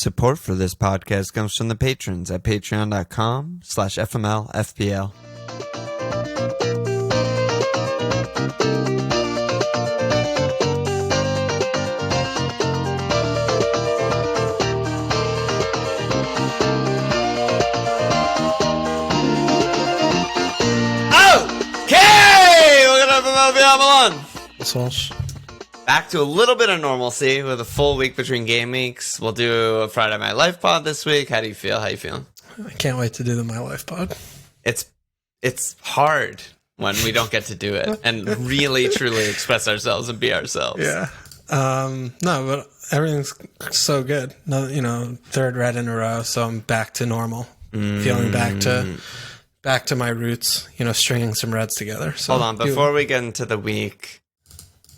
Support for this podcast comes from the patrons at patreon.com/FMLFPL. Okay! We're gonna have FMLFPL. Sauce. Back to a little bit of normalcy with a full week between game weeks. We'll do a Friday Night Life pod this week. How do you feel? How you feeling? I can't wait to do the My Life pod. It's hard when we don't get to do it and really truly express ourselves and be ourselves. Yeah. No, but everything's so good. No, third red in a row, so I'm back to normal. Feeling back to my roots. Stringing some reds together. So hold on, before we get into the week.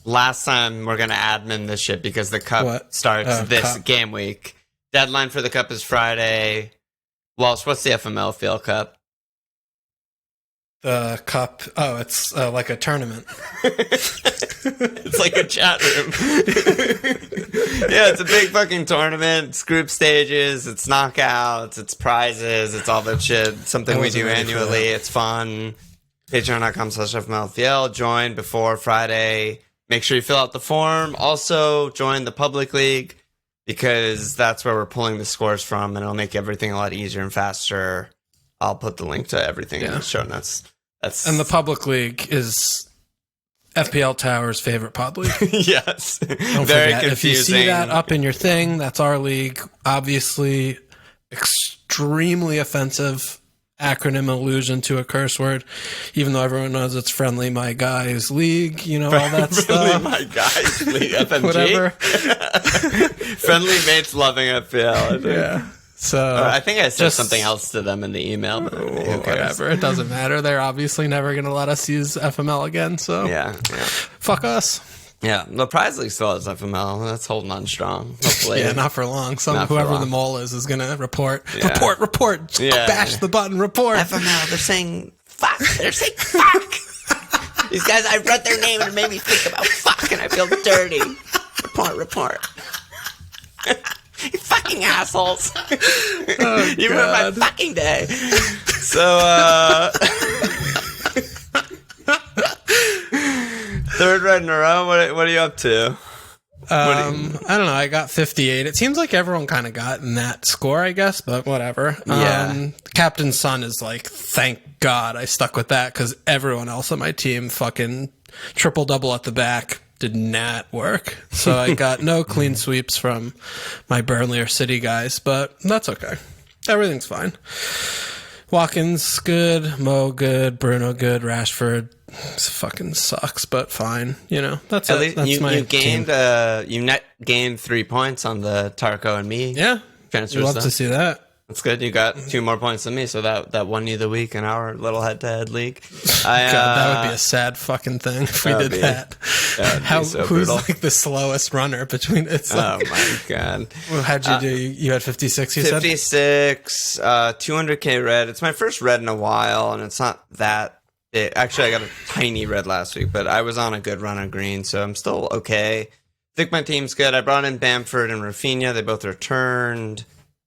Last time we're going to admin this shit because the cup starts this game week. Deadline for the cup is Friday. Walsh, what's the FMLFPL Cup? The cup, it's like a tournament. It's like a chat room. Yeah, it's a big fucking tournament. It's group stages, it's knockouts, it's prizes, it's all that shit. Something we do annually. It's fun. Patreon.com/FMLFPL. Join before Friday. Make sure you fill out the form. Also, join the public league because that's where we're pulling the scores from, and it'll make everything a lot easier and faster. I'll put the link to everything in the show notes. And the public league is FPL Tower's favorite pod league. Yes. Don't Very forget, confusing. if you see that up in your thing, that's our league. Obviously, extremely offensive acronym allusion to a curse word, even though everyone knows it's Friendly My Guys League, all that stuff. Friendly My Guys League, FMG. Whatever. Friendly Mates Loving FPL, I think. Yeah. So I think I said something else to them in the email, but who cares? Whatever. It doesn't matter. They're obviously never going to let us use FML again, so yeah. Fuck us. Yeah, the prize league still has FML. That's holding on strong. Hopefully, yeah, not for long. Whoever the mole is going to report. Yeah. Report. Bash the button. Report. FML. They're saying fuck. They're saying fuck. These guys, I read their name and it made me think about fuck, and I feel dirty. Report. You fucking assholes. You ruined my fucking day. So, third red in a row. What are you up to? I don't know. I got 58. It seems like everyone kind of got in that score, I guess, but whatever. Yeah. Captain's son is like, thank God I stuck with that because everyone else on my team fucking triple-double at the back did not work. So I got no clean sweeps from my Burnley or City guys, but that's okay. Everything's fine. Watkins good, Mo good, Bruno good, Rashford fucking sucks, but fine. That's at it. least That's you my gained team. You net gained 3 points on the Tarko and me. Yeah, transfer I'd love stuff. to see that. That's good. You got 2 more points than me, so that won you the week in our little head-to-head league. God, that would be a sad fucking thing if we did that. Who's brutal. like the slowest runner between? It's like, oh my God! Well, how'd you do? You had 56. You 56, 200k red. It's my first red in a while, and it's not that big. Actually, I got a tiny red last week, but I was on a good run on green, so I'm still okay. I think my team's good. I brought in Bamford and Rafinha. They both returned.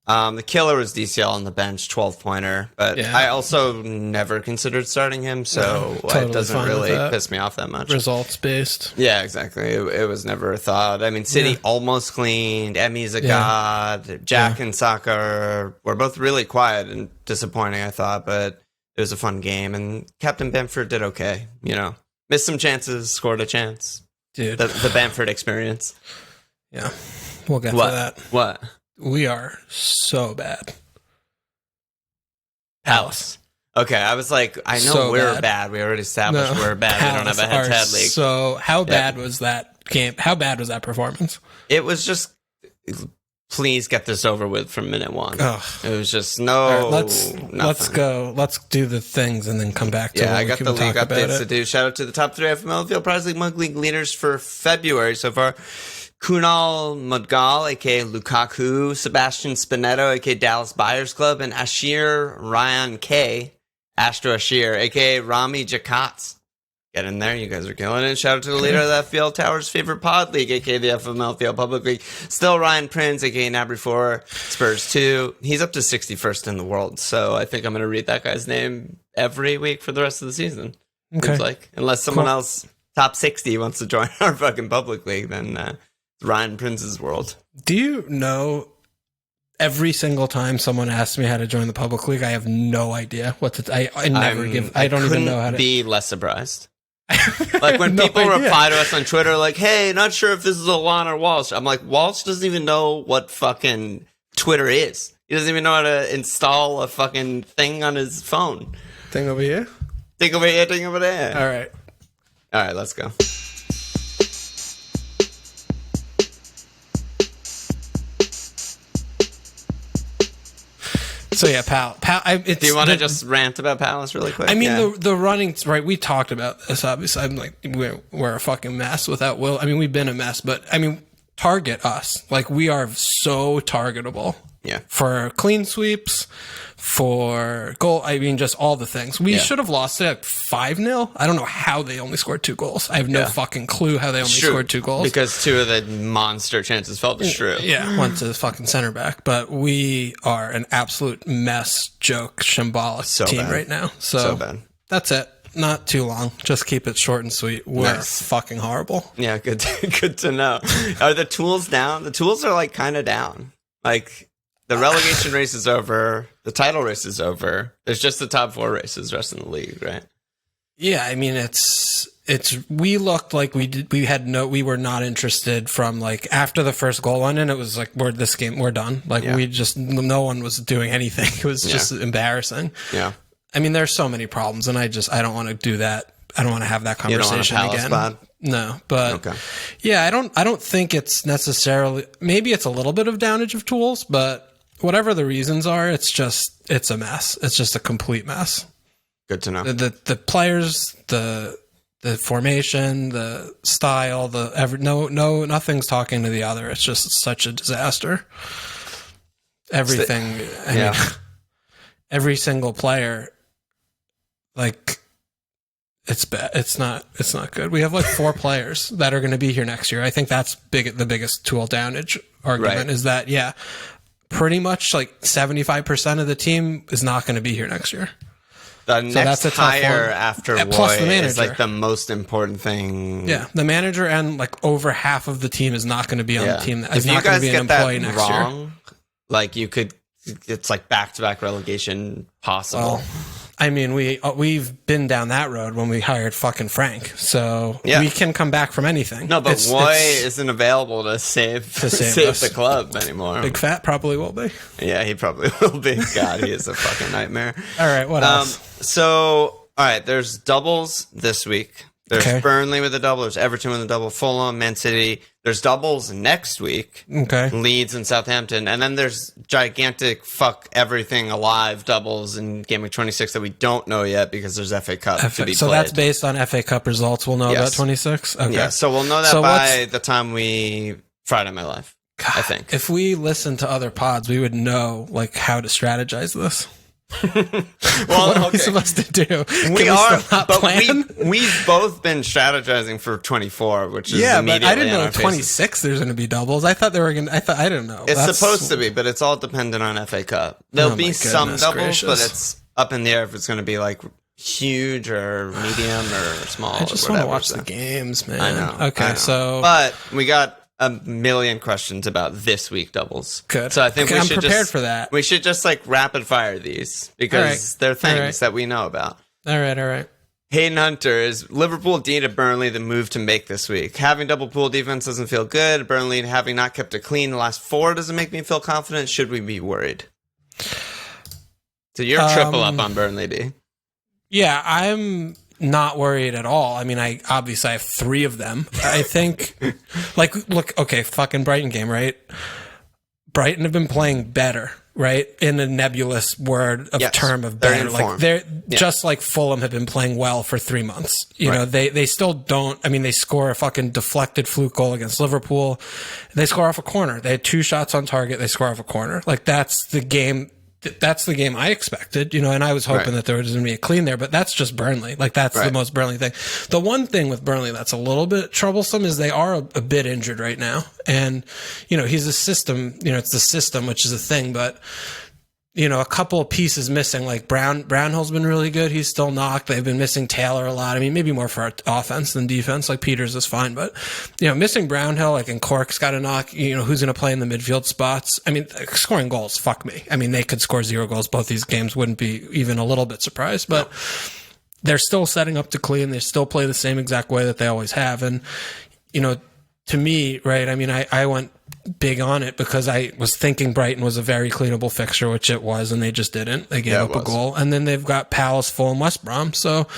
The killer was DCL on the bench, 12-pointer, but I also never considered starting him, so totally it doesn't really piss me off that much. Results based. Yeah, exactly. It was never a thought. I mean, City almost cleaned. Emmy's a god. Jack and Saka were both really quiet and disappointing, I thought, but it was a fun game, and Captain Bamford did okay. Missed some chances, scored a chance. Dude. The Bamford experience. Yeah, we'll get to that. What? We are so bad. Palace. Okay, I was like, I know we're bad. We already established we're bad. We don't have a head-to-head league. So how bad was that game? How bad was that performance? It was just, please get this over with from minute one. Ugh. It was just let's go. Let's do the things and then come back to I got the league updates to do. Shout out to the top 3 FMLFPL Prize League Mug League leaders for February so far. Kunal Mudgal, a.k.a. Lukaku, Sebastian Spinetto, a.k.a. Dallas Buyers Club, and Ashir Ryan K, Astro Ashir, a.k.a. Rami Jakats. Get in there. You guys are killing it. Shout out to the leader of the FPL Tower's favorite pod league, aka the FMLFPL Public League. Still Ryan Prince, aka Nabry 4, Spurs 2. He's up to 61st in the world. So I think I'm going to read that guy's name every week for the rest of the season. Okay. Seems like. Unless someone else, top 60, wants to join our fucking public league, then it's Ryan Prince's world. Do you know, every single time someone asks me how to join the public league, I have no idea what to. I never give. I don't even know how to be less surprised. Like when people reply to us on Twitter, like, "Hey, not sure if this is Alon or Walsh." I'm like, Walsh doesn't even know what fucking Twitter is. He doesn't even know how to install a fucking thing on his phone. Thing over here. Thing over here. Thing over there. All right, let's go. So yeah, Pal. Do you want to just rant about Palace really quick? I mean, the running, right? We talked about this, obviously. I'm like, we're a fucking mess without Will. I mean, we've been a mess, but I mean, target us. Like, we are so targetable. Yeah. For clean sweeps, for goal. I mean, just all the things. We should have lost it 5-0. I don't know how they only scored 2 goals. I have no fucking clue how they only scored 2 goals. Because 2 of the monster chances fell to Shrew. Yeah, went to the fucking center back. But we are an absolute mess, joke, shambolic team right now. So bad. That's it. Not too long. Just keep it short and sweet. We're fucking horrible. Yeah, good to know. Are the tools down? The tools are like kind of down. Like, the relegation race is over. The title race is over. There's just the top 4 races rest in the league, right? Yeah, I mean, it's we looked like we were not interested from, like, after the first goal went in. It was like, we're done. Like, no one was doing anything. It was just embarrassing. Yeah. I mean, there's so many problems, and I don't want to do that. I don't want to have that conversation again. Spot? No, but yeah, I don't think it's necessarily. Maybe it's a little bit of downage of tools, but whatever the reasons are, it's a mess. It's just a complete mess. Good to know. The players, the formation, the style, nothing's talking to the other. It's just such a disaster. Everything. I mean, every single player, like, it's bad. It's not good. We have like 4 players that are going to be here next year. I think that's the biggest tool downage argument is that, pretty much like 75% of the team is not going to be here next year. The next hire after plus the Roy manager is like the most important thing. Yeah, the manager and like over half of the team is not going to be on the team. Is if you not guys going to be an get employee that next wrong, year. Like, you could, it's like back-to-back relegation possible. Well, I mean, we've been down that road when we hired fucking Frank, so we can come back from anything. No, but Roy isn't available to save the club anymore. Big Fat probably will be. Yeah, he probably will be. God, he is a fucking nightmare. All right, what else? So, all right, there's doubles this week. There's Burnley with a double. There's Everton with a double. Fulham, Man City. There's doubles next week. Okay. Leeds and Southampton. And then there's gigantic fuck everything alive doubles in Gameweek 26 that we don't know yet because there's FA Cup to be so played. That's based on FA Cup results. We'll know about 26? Okay. Yeah, so we'll know that by the time Friday My Life, God, I think. If we listen to other pods, we would know like how to strategize this. What are we supposed to do? We've both been strategizing for 24, which is but I didn't know 26 there's going to be doubles. I thought they were going to, I didn't know. It's supposed to be, but it's all dependent on FA Cup. There'll be some doubles, but it's up in the air if it's going to be like huge or medium or small. I just want to watch the games, man. I know. Okay, so. But we got a million questions about this week doubles. Good. So I think I'm prepared for that. We should just like rapid fire these because they're things that we know about. All right. Hayden Hunter, is Liverpool D to Burnley the move to make this week? Having double pool defense doesn't feel good. Burnley having not kept it clean the last 4 doesn't make me feel confident. Should we be worried? So you're triple up on Burnley D. Yeah, I'm not worried at all. I mean, I obviously have 3 of them. I think, fucking Brighton game, right? Brighton have been playing better, right? In a nebulous word of term of better. They're just like Fulham have been playing well for 3 months. You know, they still don't. I mean, they score a fucking deflected fluke goal against Liverpool. They score off a corner. They had 2 shots on target. They score off a corner. Like, that's the game that's the game I expected, and I was hoping that there was going to be a clean there, but that's just Burnley. Like, that's the most Burnley thing. The one thing with Burnley that's a little bit troublesome is they are a bit injured right now. And, he's a system, it's the system, which is a thing, but, a couple of pieces missing, like Brownhill's been really good. He's still knocked. They've been missing Taylor a lot. I mean, maybe more for offense than defense. Like, Peters is fine, but, missing Brownhill, like, and Cork's got a knock, who's going to play in the midfield spots. I mean, scoring goals, fuck me. I mean, they could score 0 goals. Both these games wouldn't be even a little bit surprised, but they're still setting up to clean. They still play the same exact way that they always have. And, to me, right, I mean, I went big on it because I was thinking Brighton was a very cleanable fixture, which it was, and they just didn't. They gave up a goal, and then they've got Palace, Fulham, West Brom. So,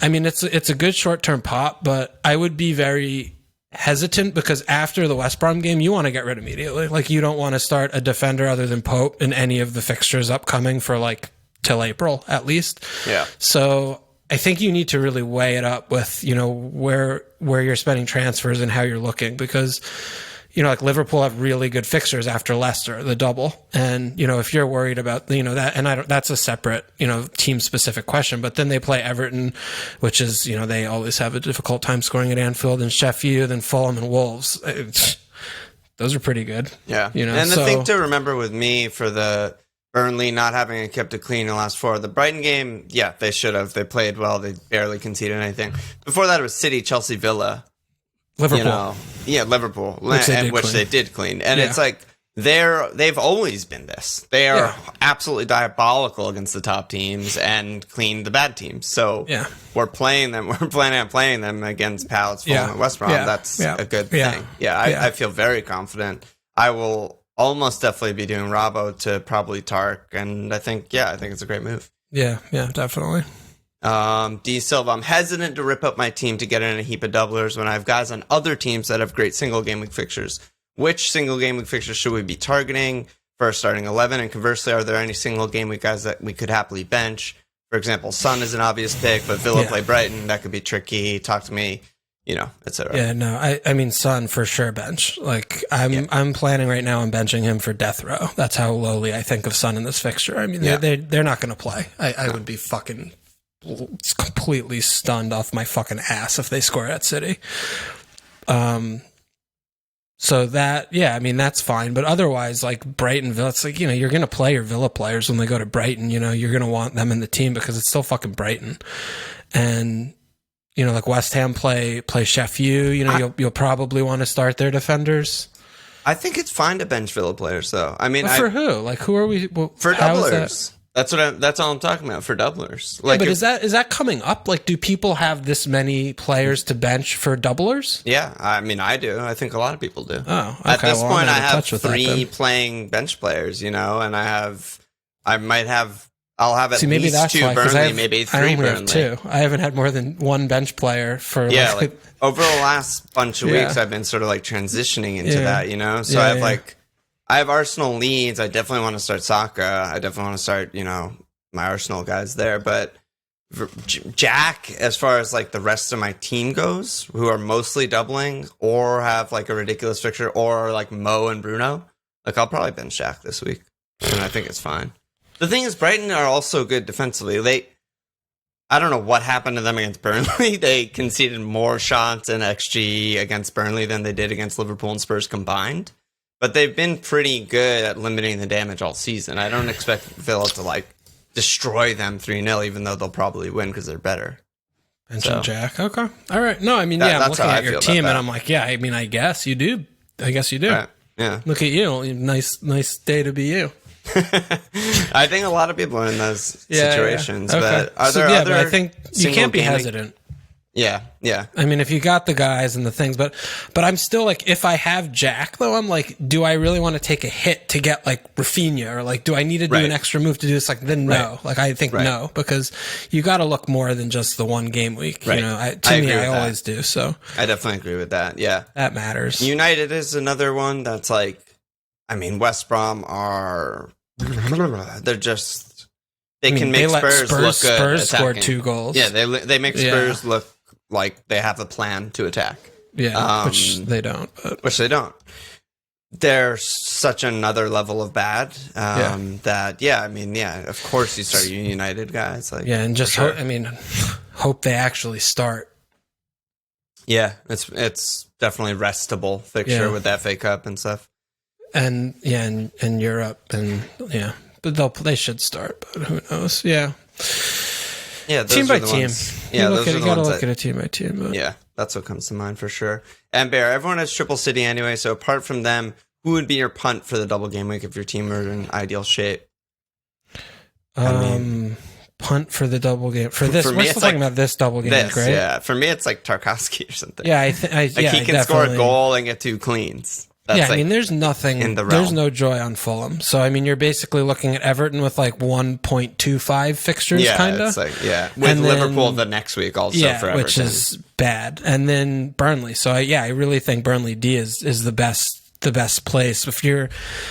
I mean, it's a good short-term pop, but I would be very hesitant because after the West Brom game, you want to get rid immediately. Like, you don't want to start a defender other than Pope in any of the fixtures upcoming for like till April at least. Yeah. So I think you need to really weigh it up with, where you're spending transfers and how you're looking, because like Liverpool have really good fixtures after Leicester, the double. And, if you're worried about, that, and that's a separate, team specific question, but then they play Everton, which is, they always have a difficult time scoring at Anfield, and Sheffield and Fulham and Wolves. Those are pretty good. Yeah. And the thing to remember with me for the Burnley not having kept it clean in the last 4, the Brighton game, yeah, they should have. They played well. They barely conceded anything. Before that, it was City, Chelsea, Villa. Liverpool. Liverpool, which they did clean. And it's like they've always been this. They are absolutely diabolical against the top teams and clean the bad teams. So we're playing them. We're planning on playing them against Palace, Fulham, and West Brom. That's a good thing. I feel very confident. I will almost definitely be doing Robbo to probably Tark, and I think it's a great move. Yeah, definitely. D Silva, I'm hesitant to rip up my team to get in a heap of doublers when I have guys on other teams that have great single game week fixtures. Which single game week fixtures should we be targeting for our starting 11? And conversely, are there any single game week guys that we could happily bench? For example, Son is an obvious pick, but Villa play Brighton. That could be tricky. Talk to me, etc. Yeah, no, I mean, Son for sure bench. Like, I'm planning right now on benching him for death row. That's how lowly I think of Son in this fixture. I mean, they're not going to play. I would be fucking completely stunned off my fucking ass if they score at City. So that, I mean, that's fine. But otherwise, like Brighton, Villa, it's like, you're going to play your Villa players when they go to Brighton. You're going to want them in the team because it's still fucking Brighton. And, like West Ham play Sheffield, you'll probably want to start their defenders. I think it's fine to bench Villa players, though. I mean, for who? Like, who are we? For doublers. That's all I'm talking about for doublers. Like, but is that coming up? Like, do people have this many players to bench for doublers? Yeah, I mean, I do. I think a lot of people do. Oh, okay. At this point, I have 3 playing bench players, and I'll have at least 2 Burnley, maybe 3 Burnley. Have 2. I haven't had more than 1 bench player for like over the last bunch of weeks. I've been sort of like transitioning into that, So I have Arsenal Leeds. I definitely want to start Saka. I definitely want to start, my Arsenal guys there. But Jack, as far as like the rest of my team goes, who are mostly doubling or have like a ridiculous fixture, or like Mo and Bruno, like I'll probably bench Jack this week, and I think it's fine. The thing is, Brighton are also good defensively. I don't know what happened to them against Burnley. They conceded more shots in XG against Burnley than they did against Liverpool and Spurs combined. But they've been pretty good at limiting the damage all season. I don't expect Villa to like destroy them 3-0, even though they'll probably win because they're better. Benching Jack. Okay. All right. No, I mean, I'm looking at your team and I'm like, I mean, I guess you do. Right. Yeah. Look at you. Nice day to be you. I think a lot of people are in those situations. Okay. But are there other? But I think you can't be hesitant. Yeah. I mean, if you got the guys and the things, but I'm still like, if I have Jack though, I'm like, do I really want to take a hit to get like Rafinha, or like, do I need to do an extra move to do this? Like, then no. Like, I think no, because you got to look more than just the one game week. Right. I always do. So I definitely agree with that. Yeah, that matters. United is another one that's like, I mean, West Brom are. They're just. They can make Spurs look good. Spurs scored 2 goals. Yeah, they make Spurs look like they have a plan to attack. Yeah, which they don't. Which they don't. they're such another level of bad that of course you start United guys and just hope they actually start. Yeah, it's definitely restable fixture with the FA Cup and stuff, and Europe but they should start, but who knows? Yeah, team by team. Ones, you gotta look at a team by team. But. Yeah, that's what comes to mind for sure. And Bear, everyone has Triple City anyway, so apart from them, who would be your punt for the double game week if your team were in ideal shape? Punt for the double game for this. We're still talking about this double game week, right? Yeah, for me it's like Tarkowski or something. Yeah, he can score a goal and get 2 cleans. That's there's nothing in the realm. There's no joy on Fulham. So you're basically looking at Everton with 1.25 fixtures, kind of. With Liverpool the next week also for Everton, which is bad, and then Burnley. So I really think Burnley D is the best place if you're,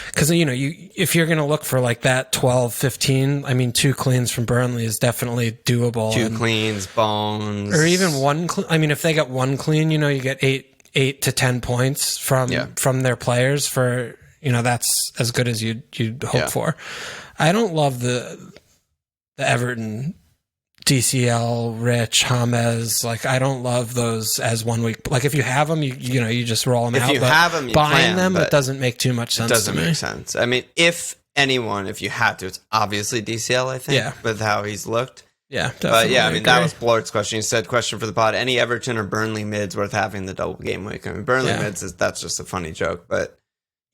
because if you're going to look for that 12, 15, 2 cleans from Burnley is definitely doable. 2 cleans, Bones, or even 1 clean. If they got 1 clean, you get 8 to 10 points from their players for, that's as good as you'd hope for. I don't love the Everton DCL, Rich, James. I don't love those as 1 week. If you have them, you just roll them out. If you have them, you buying them, it doesn't make too much sense. It doesn't make sense. If you had to, it's obviously DCL, I think, with how he's looked. Yeah, definitely. But that was Blort's question. He said, question for the pod, any Everton or Burnley mids worth having the double game week? Burnley mids, that's just a funny joke. But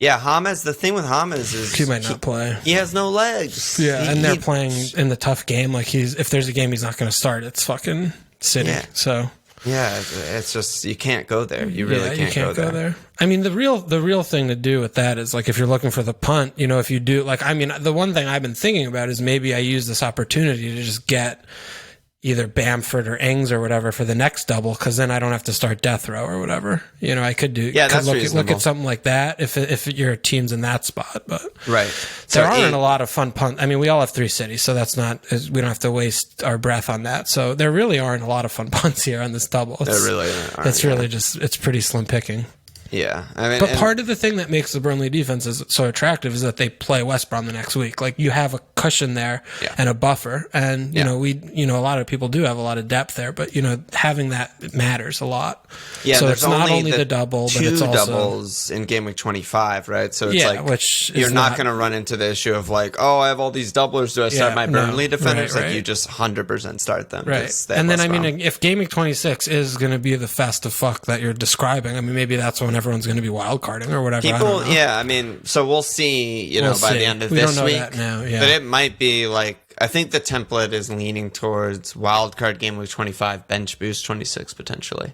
James, the thing with James is he might not play. He has no legs. Yeah, and they're playing in the tough game. If there's a game he's not going to start, it's fucking City. Yeah. So it's just you can't go there. You really can't go there. The real thing to do with that is if you're looking for the punt, if you do the one thing I've been thinking about is maybe I use this opportunity to just get either Bamford or Ings or whatever for the next double, because then I don't have to start death row or whatever. I could do. Yeah, that's look at something like that if your team's in that spot. But there aren't a lot of fun punts. We all have 3 cities, so that's not. We don't have to waste our breath on that. So there really aren't a lot of fun punts here on this double. There really aren't. It's really just it's pretty slim picking. Yeah, but part of the thing that makes the Burnley defense so attractive is that they play West Brom the next week. You have a cushion there and a buffer, and a lot of people do have a lot of depth there, but having that matters a lot. Yeah, so it's not only the double, but it's also doubles in game week 25, right? So it's which you're not going to run into the issue of I have all these doublers. Do I start my Burnley defenders? You just 100% start them, right? And then if game week 26 is going to be the fest of fuck that you're describing, maybe that's when everyone's going to be wild carding or whatever. So we'll see, by the end of this week. That now, but it might be I think the template is leaning towards wild card game week 25, bench boost 26 potentially.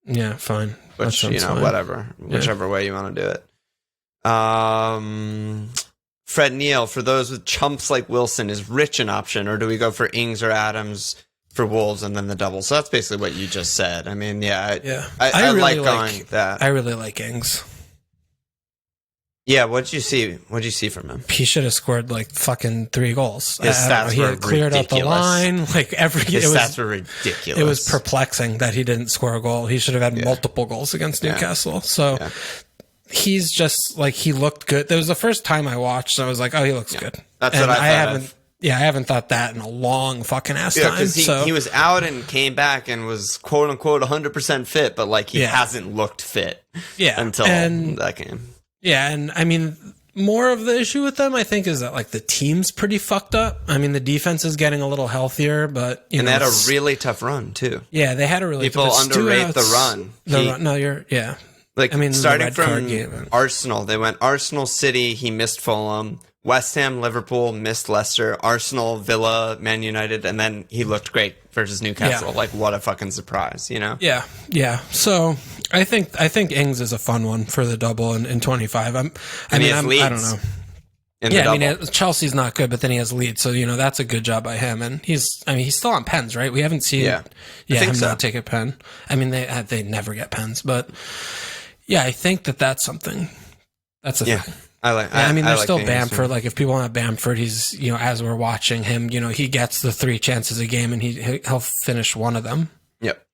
Yeah, fine. Which, fine. Whatever. Whichever way you want to do it. Fred Neal, for those with chumps like Wilson, is Rich an option, or do we go for Ings or Adams for Wolves and then the double? So that's basically what you just said. I really like going that. I really like Ings. Yeah, what'd you see from him? He should have scored fucking 3 goals. His stats were cleared ridiculous. Out the line. His stats were ridiculous. It was perplexing that he didn't score a goal. He should have had multiple goals against Newcastle. So he's just he looked good. That was the first time I watched, and I was like, oh, he looks good. That's what I thought. I haven't thought that in a long fucking ass time. Because he was out and came back and was quote unquote 100% fit, but he hasn't looked fit until that game. Yeah, and more of the issue with them, I think, is that the team's pretty fucked up. The defense is getting a little healthier, but they had a really tough run too. Yeah, they had a really people underrate the run. Starting from Arsenal, they went Arsenal, City. He missed Fulham. West Ham, Liverpool, missed Leicester, Arsenal, Villa, Man United, and then he looked great versus Newcastle. What a fucking surprise, Yeah. So I think Ings is a fun one for the double in 25. I don't know. Chelsea's not good, but then he has Leeds, so that's a good job by him. And he's still on pens, right? We haven't seen him not take a pen. They never get pens, but I think that's something. That's a thing. There's still Bamford. If people want Bamford, he's as we're watching him, he gets the 3 chances a game and he'll finish one of them. Yep.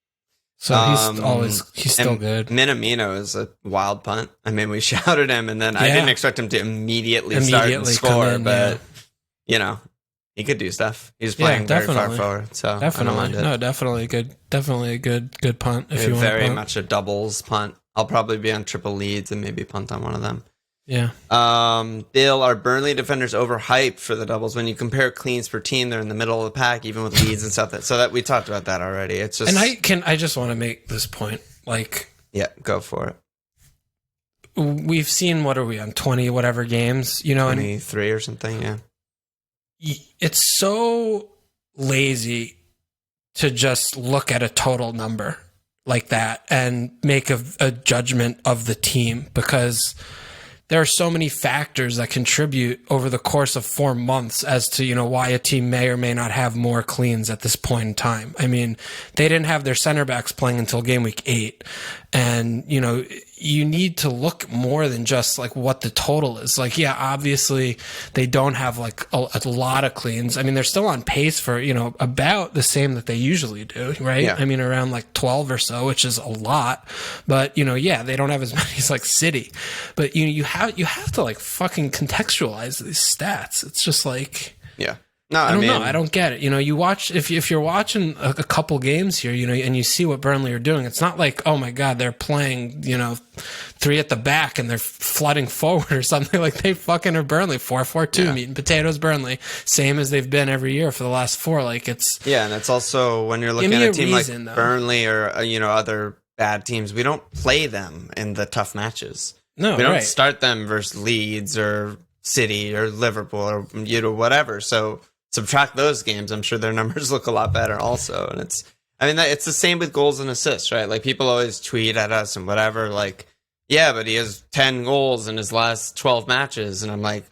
So he's still good. Minamino is a wild punt. I mean, we shouted him, and then I didn't expect him to immediately start and score, but you know, he could do stuff. He's playing very far forward, so definitely a good punt. If you want very punt. much a doubles punt. I'll probably be on triple leads and maybe punt on one of them. Yeah. Bill, are Burnley defenders overhyped for the doubles? When you compare cleans per team, they're in the middle of the pack, even with leads and stuff. So that we talked about that already. It's just, and I just want to make this point. Like, yeah, go for it. We've seen, what are we on, 20 whatever games? You know, 23 or something. Yeah. It's so lazy to just look at a total number like that and make a judgment of the team, because there are so many factors that contribute over the course of 4 months as to, you know, why a team may or may not have more cleans at this point in time. I mean, they didn't have their center backs playing until game week 8. And, you know, you need to look more than just like what the total is. Like, yeah, obviously they don't have like a lot of cleans. I mean, they're still on pace for, you know, about the same that they usually do, right? Yeah. I mean, around like 12 or so, which is a lot. But, you know, yeah, they don't have as many as like City. But you have to like fucking contextualize these stats. It's just like, yeah. No, I don't know. I don't get it. You know, you watch, if you're watching a couple games here, you know, and you see what Burnley are doing, it's not like, oh my God, they're playing, you know, 3 at the back and they're flooding forward or something. Like, they fucking are Burnley, 4-4-2, meat and potatoes Burnley, same as they've been every year for the last 4. Like, it's... Yeah, and it's also, when you're looking at a team like Burnley or, you know, other bad teams, we don't play them in the tough matches. No, we don't start them versus Leeds or City or Liverpool or, you know, whatever. So... subtract those games, I'm sure their numbers look a lot better also. And it's the same with goals and assists, right? Like, people always tweet at us and whatever, like, yeah, but he has 10 goals in his last 12 matches. And I'm like,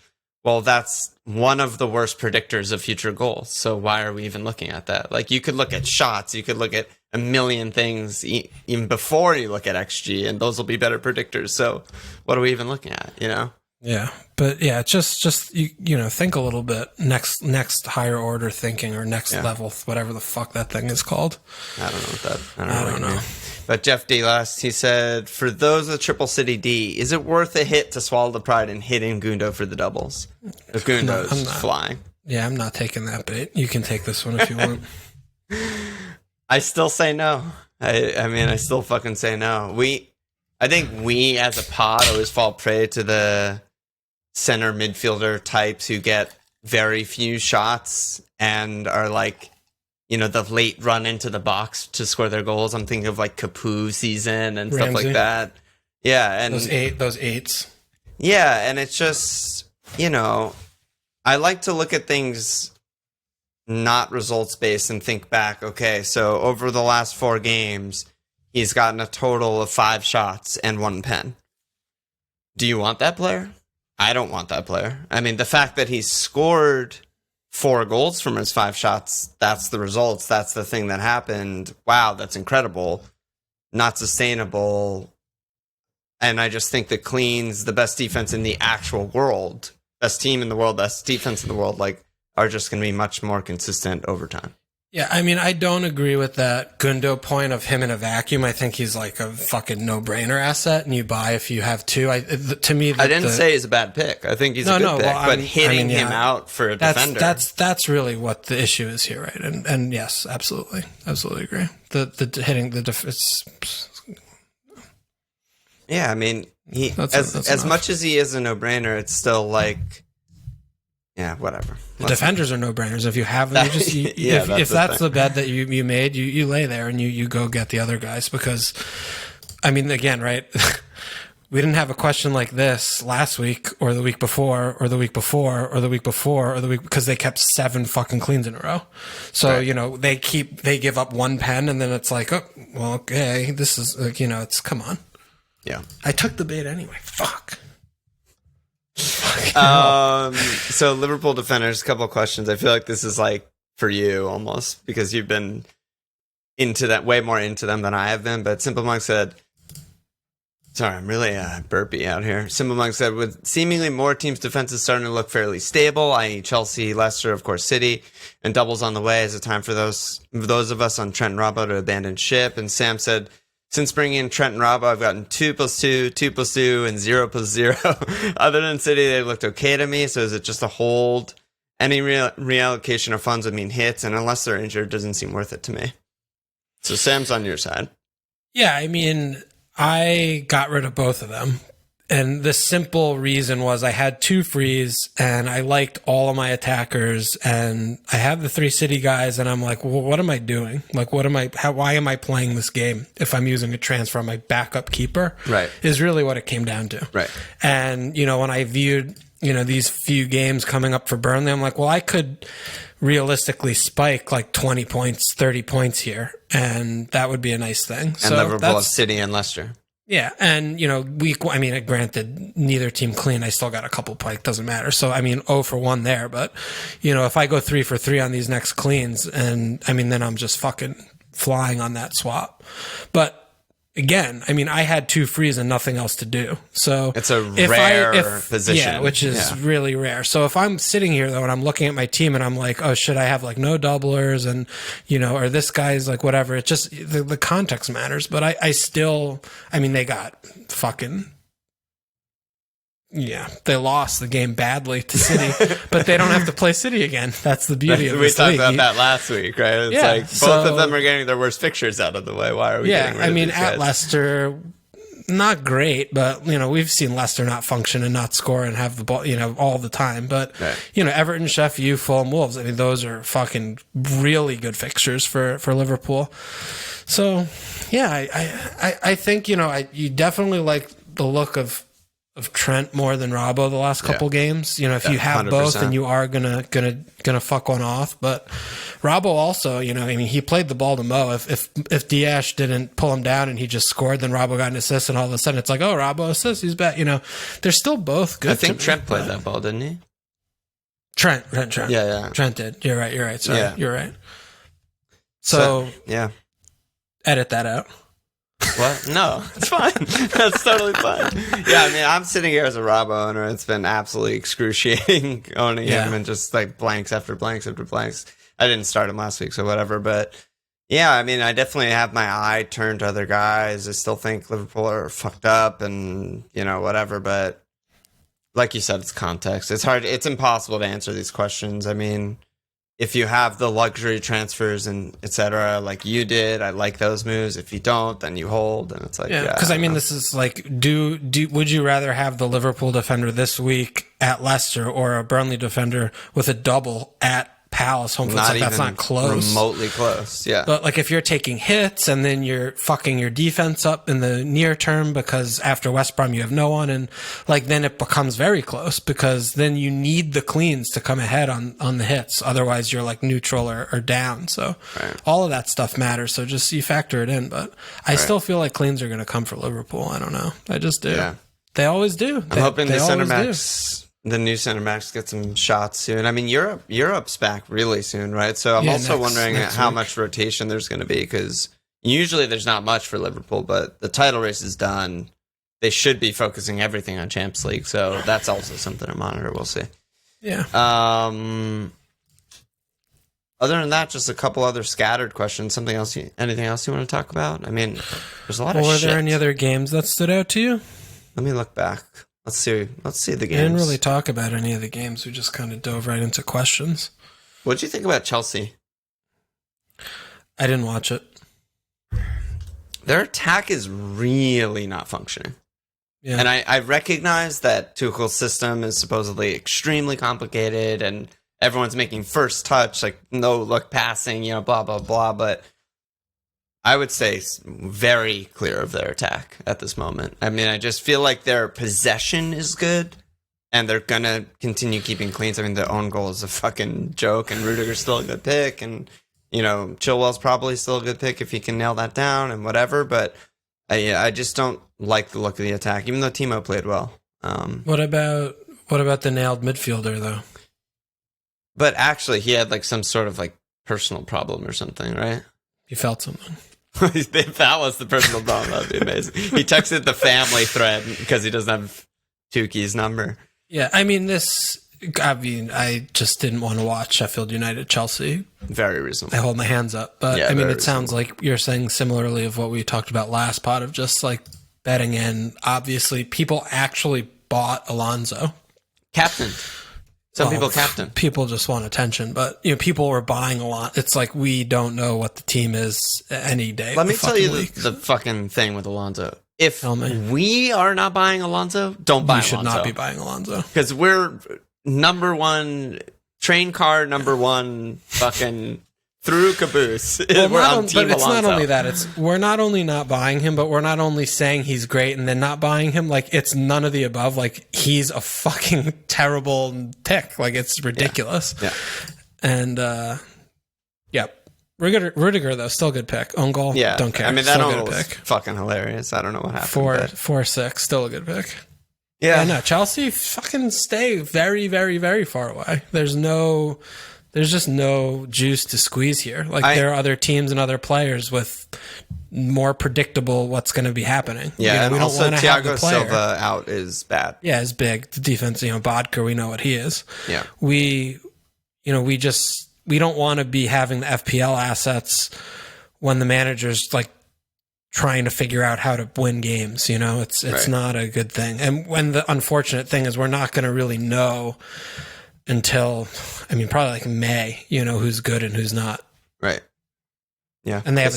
well, that's one of the worst predictors of future goals. So why are we even looking at that? Like, you could look at shots, you could look at a million things even before you look at XG, and those will be better predictors. So what are we even looking at, you know? Yeah, but yeah, just you know, think a little bit, next higher order thinking, or next level, whatever the fuck that thing is called. I don't know what that. I don't know. But Jeff D last, he said, for those with triple city D, is it worth a hit to swallow the pride in hitting Gundo for the doubles? If Gundo's flying. Yeah, I'm not taking that bait. You can take this one if you want. I still say no. I mean, I still fucking say no. I think we as a pod always fall prey to the center midfielder types who get very few shots and are like, you know, the late run into the box to score their goals. I'm thinking of like Capu season and stuff like that. Yeah, and those eights. Yeah, and it's just, you know, I like to look at things not results based and think back. Okay, so over the last 4 games, he's gotten a total of 5 shots and 1 pen. Do you want that player? I don't want that player. I mean, the fact that he's scored 4 goals from his 5 shots, that's the results. That's the thing that happened. Wow, that's incredible. Not sustainable. And I just think that Clean's the best defense in the actual world. Best team in the world, best defense in the world, like, are just going to be much more consistent over time. Yeah, I mean, I don't agree with that Gundo point of him in a vacuum. I think he's like a fucking no-brainer asset, and you buy if you have 2. To me, I didn't say he's a bad pick. I think he's a good pick, but hitting him out for a defender. That's really what the issue is here, right? And yes, absolutely agree. The hitting it's. Yeah, I mean, as much as he is a no-brainer, it's still like. Yeah, whatever. The defenders are no-brainers. If you have them, if that's the bet that you made, you lay there and you go get the other guys, because, I mean, again, right? We didn't have a question like this last week or the week before or the week before or the week before or the week, because they kept 7 fucking cleans in a row. So, right. You know, they give up 1 pen and then it's like, oh, well, okay, this is like, you know, it's, come on. Yeah. I took the bait anyway. Fuck. So Liverpool defenders, a couple of questions. I feel like this is like for you almost, because you've been into that, way more into them than I have been. But Simple Monk said, Sorry, I'm really burpy out here. Simple Monk said, with seemingly more teams' defenses starting to look fairly stable, i.e. Chelsea, Leicester, of course, City, and doubles on the way, is it time for those of us on Trent and Robbo to abandon ship? And Sam said, since bringing in Trent and Robbo, I've gotten 2+2, 2+2, and 0+0. Other than City, they looked okay to me, so is it just a hold? Any reallocation of funds would mean hits, and unless they're injured, it doesn't seem worth it to me. So Sam's on your side. Yeah, I mean, I got rid of both of them. And the simple reason was I had 2 frees and I liked all of my attackers and I have the 3 City guys and I'm like, well, what am I doing? Like, why am I playing this game if I'm using a transfer on my backup keeper? Right. Is really what it came down to. Right. And, when I viewed, these few games coming up for Burnley, I'm like, well, I could realistically spike like 20 points, 30 points here. And that would be a nice thing. And Liverpool, City, and Leicester. Yeah, and granted, neither team clean. I still got a couple points. Doesn't matter. So 0 for 1 there. But if I go 3 for 3 on these next cleans, and then I'm just fucking flying on that swap. But again, I had 2 frees and nothing else to do. So it's a rare position. Yeah, which is really rare. So if I'm sitting here though and I'm looking at my team and I'm like, oh, should I have like no doublers and or this guy's like whatever. It just the context matters. But I still they got fucking they lost the game badly to City, but they don't have to play City again. That's the beauty of this league. We talked league. about that last week, right? It's like both of them are getting their worst fixtures out of the way. Why are we getting rid of these guys? At Leicester, not great, but we've seen Leicester not function and not score and have the ball, all the time. But Everton, Sheffield, Fulham, Wolves. those are fucking really good fixtures for Liverpool. So I think you definitely like the look of Trent more than Robbo the last couple games. If you have 100%. Both, then you are gonna fuck one off. But Robbo also, he played the ball to Mo. If Diash didn't pull him down and he just scored, then Robbo got an assist, and all of a sudden it's like, oh, Robbo assists, he's back. They're still both good. I think Trent played that ball, didn't he? Trent. Yeah. Trent did. You're right. Sorry, you're right. So yeah, edit that out. What? No, it's fine. That's totally fine. Yeah, I'm sitting here as a Robbo owner. It's been absolutely excruciating owning him and just like blanks after blanks after blanks. I didn't start him last week, so whatever. But yeah, I definitely have my eye turned to other guys. I still think Liverpool are fucked up and, whatever. But like you said, it's context. It's hard. It's impossible to answer these questions. If you have the luxury transfers and et cetera, like you did, I like those moves. If you don't, then you hold. And it's like, because this is like, would you rather have the Liverpool defender this week at Leicester or a Burnley defender with a double at Palace home? That's not close. Remotely close. Yeah. But like if you're taking hits and then you're fucking your defense up in the near term because after West Brom you have no one, and like then it becomes very close because then you need the cleans to come ahead on the hits. Otherwise you're like neutral or down. So all of that stuff matters. So just you factor it in. But I still feel like cleans are going to come for Liverpool. I don't know. I just do. Yeah. They always do. I'm hoping the center backs. The new center backs get some shots soon. Europe's back really soon, right? So I'm also wondering how much rotation there's going to be, because usually there's not much for Liverpool, but the title race is done. They should be focusing everything on Champions League, so that's also something to monitor. We'll see. Yeah. Other than that, just a couple other scattered questions. Anything else you want to talk about? There's a lot of shit. Were there any other games that stood out to you? Let me look back. Let's see the games. I didn't really talk about any of the games. We just kind of dove right into questions. What did you think about Chelsea? I didn't watch it. Their attack is really not functioning. Yeah. And I recognize that Tuchel's system is supposedly extremely complicated and everyone's making first touch, like no look passing, blah, blah, blah. But I would say very clear of their attack at this moment. I just feel like their possession is good, and they're going to continue keeping cleans. Their own goal is a fucking joke, and Rudiger's still a good pick, and, Chilwell's probably still a good pick if he can nail that down and whatever, but I just don't like the look of the attack, even though Timo played well. What about the nailed midfielder, though? But actually, he had, some sort of, personal problem or something, right? You felt something. If that was the personal bone, that'd be amazing. He texted the family thread because he doesn't have Tuki's number. Yeah, I mean, I just didn't want to watch Sheffield United Chelsea. Very reasonable. I hold my hands up. But, Yeah, I mean, very it sounds like you're saying similarly of what we talked about last pod of just, like, betting in. Obviously, people actually bought Alonso. Captain. Some people captain. People just want attention, but people were buying a lot. It's like we don't know what the team is any day. Let me tell you the fucking thing with Alonso. If we are not buying Alonso, don't buy Alonso. You should not be buying Alonso. Because we're number one, train car number one, fucking through caboose. Well, we're on Team but it's Alonso. not only that. We're not only not buying him, but we're not only saying he's great and then not buying him. Like, it's none of the above. Like, he's a fucking terrible pick. Like, it's ridiculous. Yeah. And, Rudiger, though, still a good pick. Own goal, don't care. I mean, that still own was fucking hilarious. I don't know what happened. 4-6, still a good pick. Yeah. No, Chelsea fucking stay very, very, very far away. There's just no juice to squeeze here. Like, there are other teams and other players with more predictable what's going to be happening. Yeah, and we don't also want to have the Thiago player. Silva out is bad. Yeah, it's big. The defense, Bodker, we know what he is. Yeah. We don't want to be having the FPL assets when the manager's like trying to figure out how to win games. It's Right. not a good thing. And when the unfortunate thing is we're not going to really know until, probably like May, who's good and who's not. Right. Yeah. And they have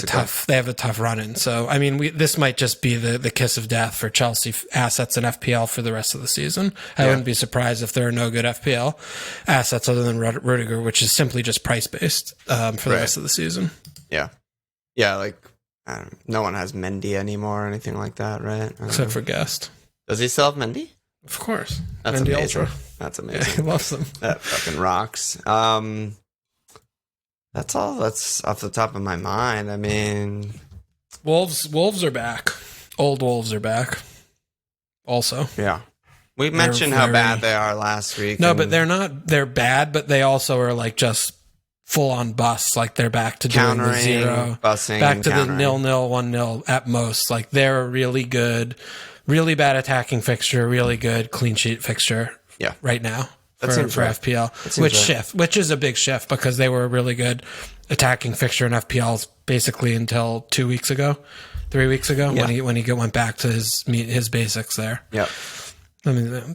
a tough run in. So, this might just be the kiss of death for Chelsea assets in FPL for the rest of the season. I wouldn't be surprised if there are no good FPL assets other than Rudiger, which is simply just price based for the rest of the season. Yeah. Yeah. Like, no one has Mendy anymore or anything like that, right? Except for Guest. Does he still have Mendy? Of course. That's Mendy amazing. Ultra. That's Yeah, amazing. he loves them. That fucking rocks. That's all that's off the top of my mind. I mean, Wolves are back. Old Wolves are back. Also. Yeah. We mentioned how bad they are last week. No, but they're bad, but they also are like just full on busts. Like they're back to doing the zero. Bussing, back to the 0-0, 1-0 at most. Like they're a really good, really bad attacking fixture, really good clean sheet fixture right now. For FPL, which is a big shift because they were a really good attacking fixture in FPL basically until 3 weeks ago, when he went back to his basics there. Yeah.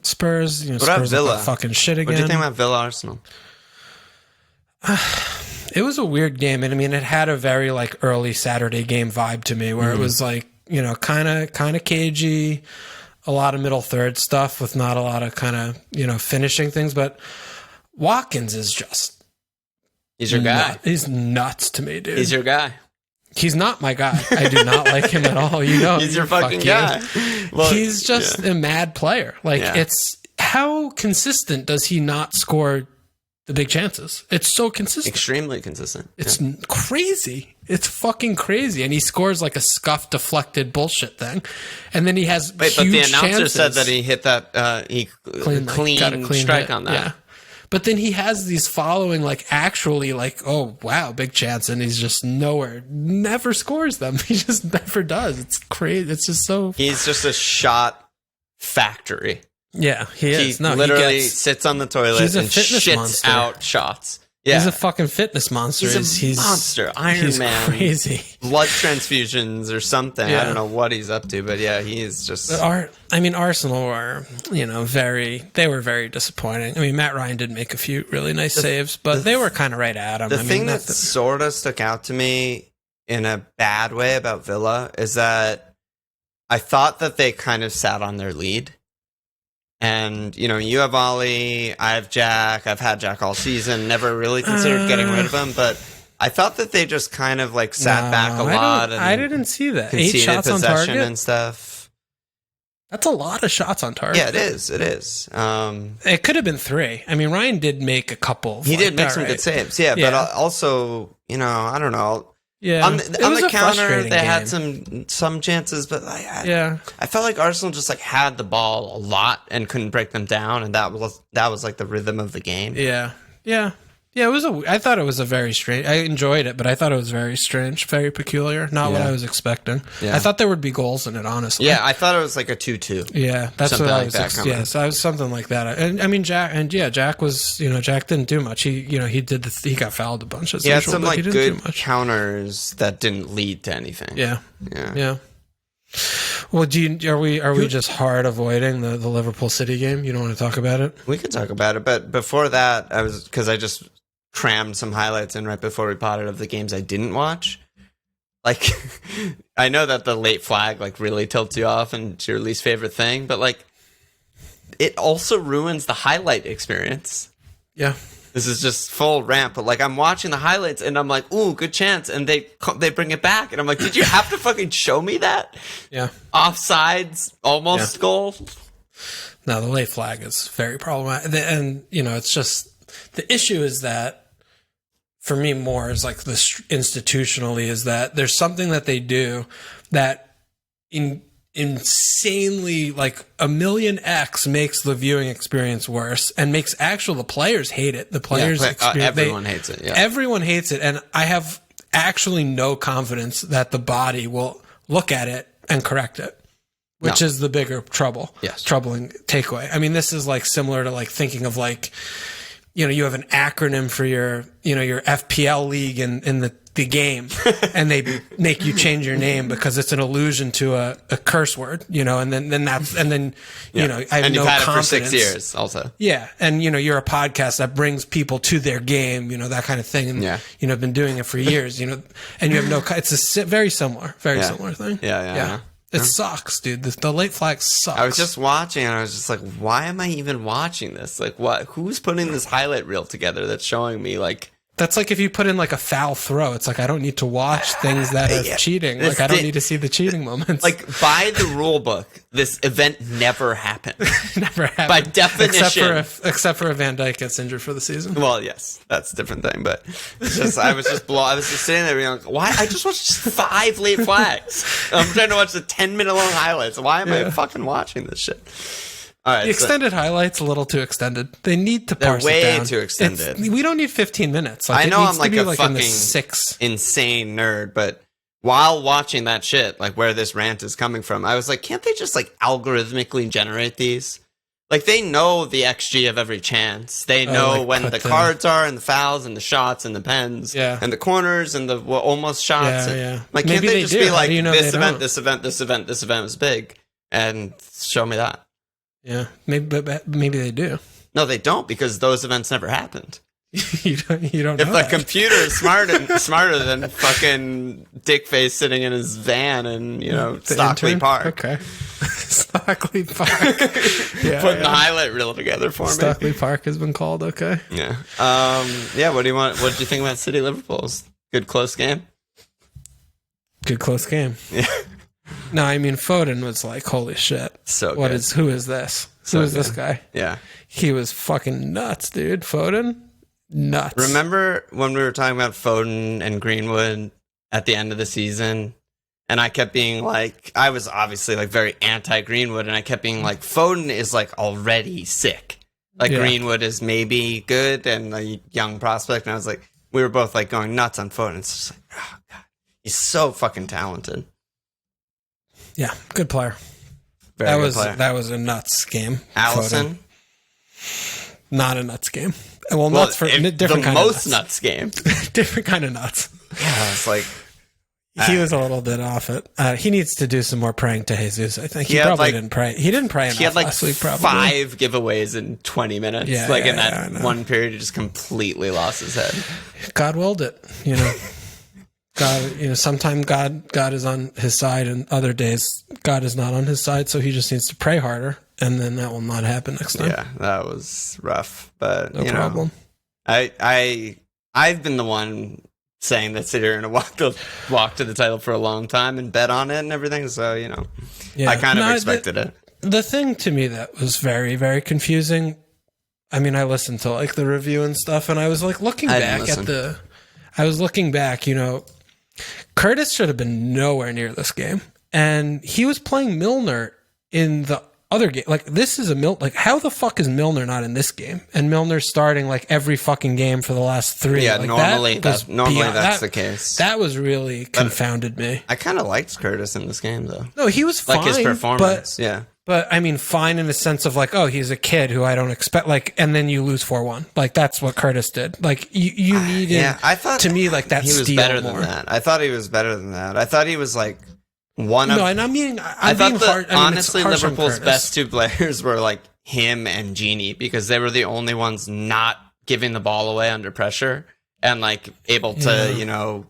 Spurs. What Spurs about Villa? Fucking shit again. What do you think about Villa Arsenal? It was a weird game, and it had a very like early Saturday game vibe to me, where it was like kind of cagey. A lot of middle third stuff with not a lot of kind of, finishing things. But Watkins is just... He's your guy. He's nuts to me, dude. He's your guy. He's not my guy. I do not like him at all. He's your fucking guy. Look, he's just a mad player. Like, it's... How consistent does he not score the big chances? It's so consistent. Extremely consistent. It's crazy. It's fucking crazy. And he scores like a scuff deflected bullshit thing. And then he has huge but the announcer chances. said that he hit that clean strike on that. Yeah. But then he has these following like actually like, oh wow, big chance, and he's just never scores them. He just never does. It's crazy. It's just so He's just a shot factory. Yeah, he is. He literally sits on the toilet and shits monster. out shots. Yeah. He's a fucking fitness monster. He's a monster. Iron Man. Crazy. Blood transfusions or something. Yeah. I don't know what he's up to, but yeah, he is just... Arsenal were, they were very disappointing. Matt Ryan did make a few really nice saves, but they were kind of right at him. The thing that sort of stuck out to me in a bad way about Villa is that I thought that they kind of sat on their lead. And, you have Ollie, I have Jack, I've had Jack all season, never really considered getting rid of him, but I thought that they just kind of like sat back a lot. And I didn't see that. 8 conceded shots on target and stuff. That's a lot of shots on target. Yeah, it is. It is. It could have been 3. Ryan did make a couple. He did make some good saves. Yeah, but also, I don't know. Yeah, on the counter, they had some chances, but I felt like Arsenal just like had the ball a lot and couldn't break them down, and that was like the rhythm of the game. Yeah. Yeah, I thought it was a very strange. I enjoyed it, but I thought it was very strange, very peculiar. Not what I was expecting. Yeah. I thought there would be goals in it, honestly. Yeah, I thought it was like a 2-2. Yeah, that's something what I was. Yeah, so I was something like that. And I mean, Jack was. Jack didn't do much. He got fouled a bunch. He had some like good counters that didn't lead to anything. Yeah. Well, are we just hard avoiding the Liverpool City game? You don't want to talk about it? We could talk about it, but before that, I just crammed some highlights in right before we potted of the games I didn't watch. Like, I know that the late flag like really tilts you off and it's your least favorite thing, but like, it also ruins the highlight experience. Yeah. This is just full rant, but like I'm watching the highlights and I'm like, ooh, good chance, and they bring it back, and I'm like, did you have to fucking show me that? Yeah. Offsides, almost goal. No, the late flag is very problematic, and it's just the issue is that for me more is like this institutionally is that there's something that they do that insanely like a million X makes the viewing experience worse and makes the players hate it. The players everyone hates it. Yeah. Everyone hates it. And I have actually no confidence that the body will look at it and correct it, which is the bigger troubling takeaway. I mean, this is like similar to like thinking of like, you have an acronym for your FPL league in the game, and they make you change your name because it's an allusion to a curse word, and then I have and no you've had confidence. It for 6 years also. Yeah. And, you're a podcast that brings people to their game, that kind of thing. And, I've been doing it for years, and you have it's a very similar thing. Yeah. It sucks, dude. The late flag sucks. I was just watching and I was just like, why am I even watching this? Like, what? Who's putting this highlight reel together that's showing me like... That's like if you put in like a foul throw. It's like I don't need to watch things that are cheating. Like I don't need to see the cheating moments. Like by the rule book, this event never happened. Never happened. By definition. Except for if Van Dijk gets injured for the season. Well, yes, that's a different thing. But I was just sitting there being like, why? I just watched 5 late flags. I'm trying to watch the 10-minute long highlights. Why am I fucking watching this shit? All right, the extended highlights a little too extended. They need to parse it down. They're way too extended. We don't need 15 minutes. Like, I know I'm like a like fucking insane nerd, but while watching that shit, like where this rant is coming from, I was like, can't they just like algorithmically generate these? Like they know the XG of every chance. They know when the cards are and the fouls and the shots and the pens and the corners and the almost shots. Like can't they just be like, this event, this event, this event, this event was big, and show me that? Yeah, maybe they do. No, they don't, because those events never happened. you don't know. If the computer is smarter than fucking Dickface sitting in his van in Stockley Park. Okay, Stockley Park. Putting the highlight reel together for me. Stockley Park has been called. Okay. Yeah. What do you want? What did you think about City Liverpool's good close game? Good close game. Yeah. No, I mean Foden was like, holy shit. So who is this? Who is this guy? Yeah. He was fucking nuts, dude. Foden, nuts. Remember when we were talking about Foden and Greenwood at the end of the season? And I kept being like, I was obviously like very anti-Greenwood, and I kept being like, Foden is like already sick. Like Greenwood is maybe good and a young prospect. And I was like, we were both like going nuts on Foden. It's just like, oh God, he's so fucking talented. Yeah, good player. Very good player. That was a nuts game. Allison? Not a nuts game. Well, nuts for different kind of nuts. The most nuts game. Different kind of nuts. Yeah, it's like... He was a little bit off it. He needs to do some more praying to Jesus, I think. He probably didn't pray. He didn't pray enough last week, probably. 5 giveaways in 20 minutes. In that one period, he just completely lost his head. God willed it, God, sometimes God is on his side, and other days God is not on his side, so he just needs to pray harder, and then that will not happen next time. Yeah, that was rough, but no problem. I've been the one saying that City are going to walk to the title for a long time and bet on it and everything, so I kind of expected it. The thing to me that was very, very confusing. I mean, I listened to like the review and stuff, and I was like looking back. Curtis should have been nowhere near this game, and he was playing Milner in the other game. Like, this is like, how the fuck is Milner not in this game? And Milner's starting like every fucking game for the last 3. Yeah, like, normally that's the case. That was really confounded me. I kind of liked Curtis in this game, though. No, he was fine. Like his performance, yeah. But I mean, fine in the sense of like, oh, he's a kid who I don't expect. Like, and then you lose 4-1. Like, that's what Curtis did. Like, you needed. Yeah, I thought to me like that. He was better than that. I thought he was better than that. I thought he was like one of. No, and honestly, Liverpool's best 2 players were like him and Genie, because they were the only ones not giving the ball away under pressure and like able to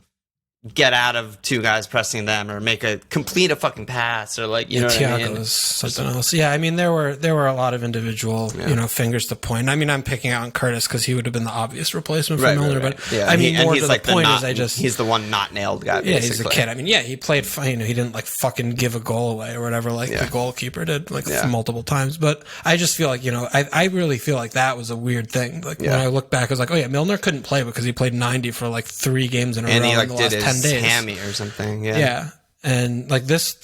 get out of 2 guys pressing them or complete a fucking pass or like, know what I mean? Was something else. Yeah, I mean, there were a lot of individual, fingers to point. I mean, I'm picking out Curtis because he would have been the obvious replacement for Milner, but I mean, more to the point is he's the one not nailed guy, basically. Yeah, he's a kid. I mean, yeah, he played fine. He didn't like fucking give a goal away or whatever like the goalkeeper did multiple times. But I just feel like, I really feel like that was a weird thing. Like when I look back, I was like, oh yeah, Milner couldn't play because he played 90 for like 3 games in a row in the last 10 days. Hammy or something, yeah, and like this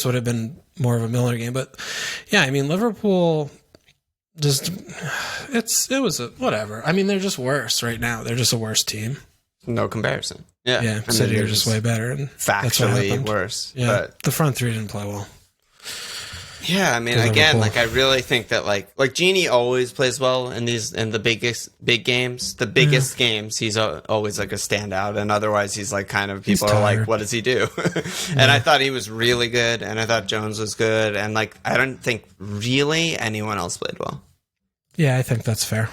would have been more of a Milner game, but yeah, I mean, Liverpool just it was a whatever. I mean, they're just worse right now. They're just a worse team. No comparison. Yeah, City are just way better and factually worse. Yeah, but the front 3 didn't play well. Yeah, I mean, again, like I really think that like Genie always plays well in the big games, the biggest games. He's always like a standout, and otherwise he's like kind of people are like, what does he do? And I thought he was really good, and I thought Jones was good, and like I don't think really anyone else played well. Yeah, I think that's fair.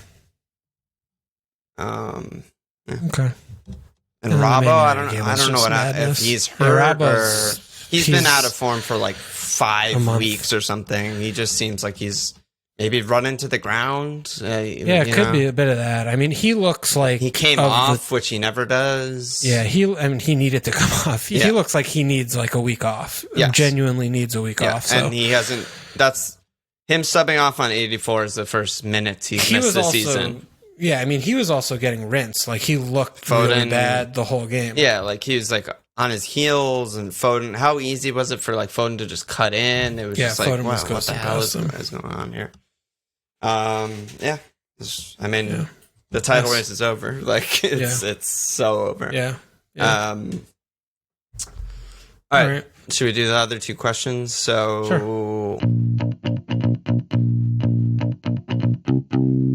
Okay. And Robbo, I don't know if he's hurt or he's been out of form for like 5 weeks or something. He just seems like he's maybe run into the ground. It could be a bit of that. I mean, he looks like he came off, which he never does. Yeah, he needed to come off. He looks like he needs like a week off. Yes. Genuinely needs a week off. So. And he hasn't. That's him subbing off on 84 is the first minutes he's missed this season. Yeah, I mean, he was also getting rinsed. Like, he looked really bad the whole game. Yeah, like, he was, like, on his heels, and Foden, how easy was it for, like, Foden to just cut in? It was just like, wow, what the hell is going on here? The title race is over. Like, it's so over. Yeah. All right. Should we do the other 2 questions? So... Sure.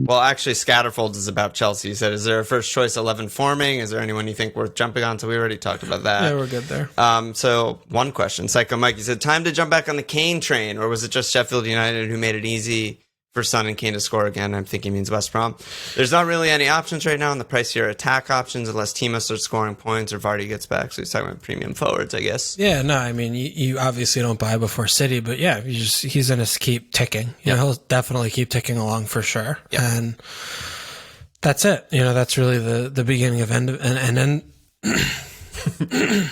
Well, actually, Scatterfold is about Chelsea. He said, is there a first choice 11 forming? Is there anyone you think worth jumping on? So we already talked about that. Yeah, we're good there. So one question. Psycho Mike, he said, time to jump back on the Kane train, or was it just Sheffield United who made it easy for Son and Kane to score again? I'm thinking means West Brom. There's not really any options right now in the pricier attack options unless Timo starts scoring points or Vardy gets back. So he's talking about premium forwards, I guess. Yeah, no, I mean, you obviously don't buy before City, but yeah, he's going to keep ticking. He'll definitely keep ticking along for sure. Yep. And that's it. That's really the beginning of end.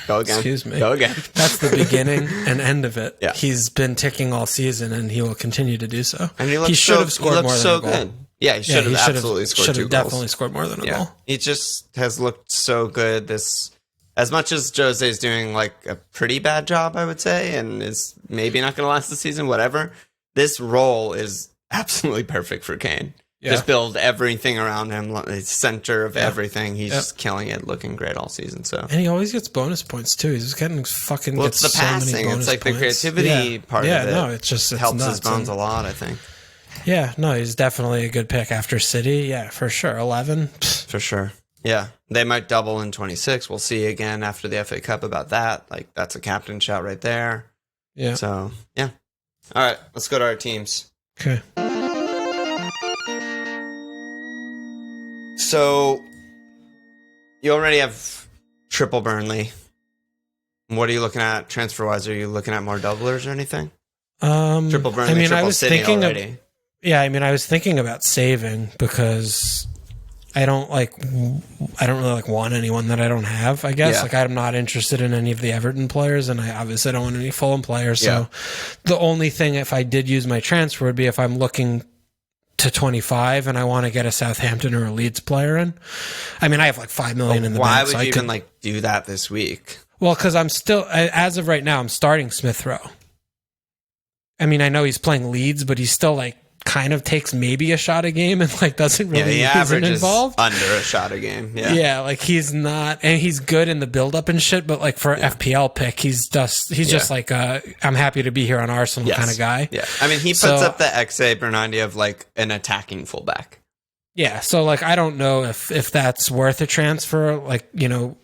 Go again. Excuse me. Go again. That's the beginning and end of it. Yeah. He's been ticking all season, and he will continue to do so. And he should have scored more than a goal. Yeah, he should have absolutely scored 2 goals. Should have definitely scored more than a goal. He just has looked so good. As much as Jose's doing like a pretty bad job, I would say, and is maybe not going to last the season, whatever, this role is absolutely perfect for Kane. Yeah. Just build everything around him, the center of everything. He's just killing it, looking great all season. So, and he always gets bonus points too. He's just getting fucking. Well, it's the passing. It's like points. The creativity part of it. Yeah, no, it's helps nuts. His bones a lot, I think. Yeah, no, he's definitely a good pick after City. Yeah, for sure. 11. For sure. Yeah, they might double in 26. We'll see again after the FA Cup about that. Like, that's a captain shout right there. Yeah. So, yeah. All right, let's go to our teams. Okay. So, you already have triple Burnley. What are you looking at transfer-wise? Are you looking at more doublers or anything? Triple Burnley, triple City already. I was thinking about saving because I don't really want anyone that I don't have, I guess. Like, I'm not interested in any of the Everton players, and I obviously don't want any Fulham players. So the only thing, if I did use my transfer, would be if I'm looking to 25 and I want to get a Southampton or a Leeds player in. I mean, I have like 5 million in the bank. Why would you even do that this week? Well, because I'm still, as of right now, I'm starting Smith Rowe. I mean, I know he's playing Leeds, but he's still like kind of takes maybe a shot a game and like doesn't really he isn't averages involved. under a shot a game. Yeah, like he's not, and he's good in the build up and shit. But like for an FPL pick, he's just like I'm happy to be here on Arsenal kind of guy. Yeah, I mean he puts up the XA per 90 of like an attacking fullback. Yeah, so like I don't know if that's worth a transfer. Like a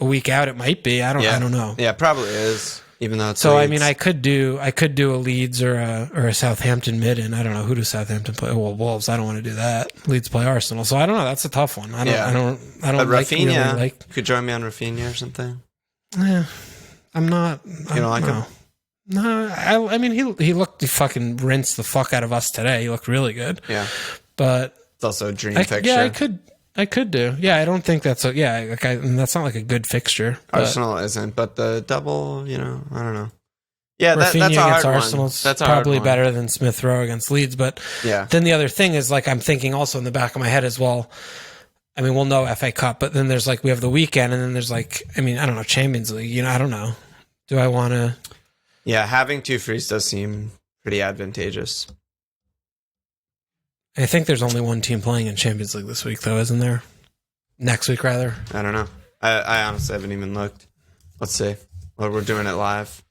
week out, it might be. I don't know. Yeah, probably is. Even though it's so Leeds. I mean, I could do a Leeds or a Southampton mid, and I don't know who does Southampton play. Well, Wolves. I don't want to do that. Leeds play Arsenal, so I don't know. That's a tough one. I don't. But Rafinha, really could join me on Rafinha or something. Yeah, I'm not. You don't like him? No, I mean he fucking rinsed the fuck out of us today. He looked really good. Yeah, but it's also a dream fixture. Yeah, I could do. Yeah, I don't think that's that's not like a good fixture. Arsenal isn't, but the double, I don't know. Yeah, Rafinha that's a hard against one. Arsenal's That's probably better than Smith Rowe against Leeds. But then the other thing is like I'm thinking also in the back of my head as well. I mean, we'll know FA Cup, but then there's like we have the weekend, and then there's like I don't know, Champions League. I don't know. Do I want to? Yeah, having two frees does seem pretty advantageous. I think there's only one team playing in Champions League this week, though, isn't there? Next week, rather. I don't know. I honestly haven't even looked. Let's see. Well, we're doing it live.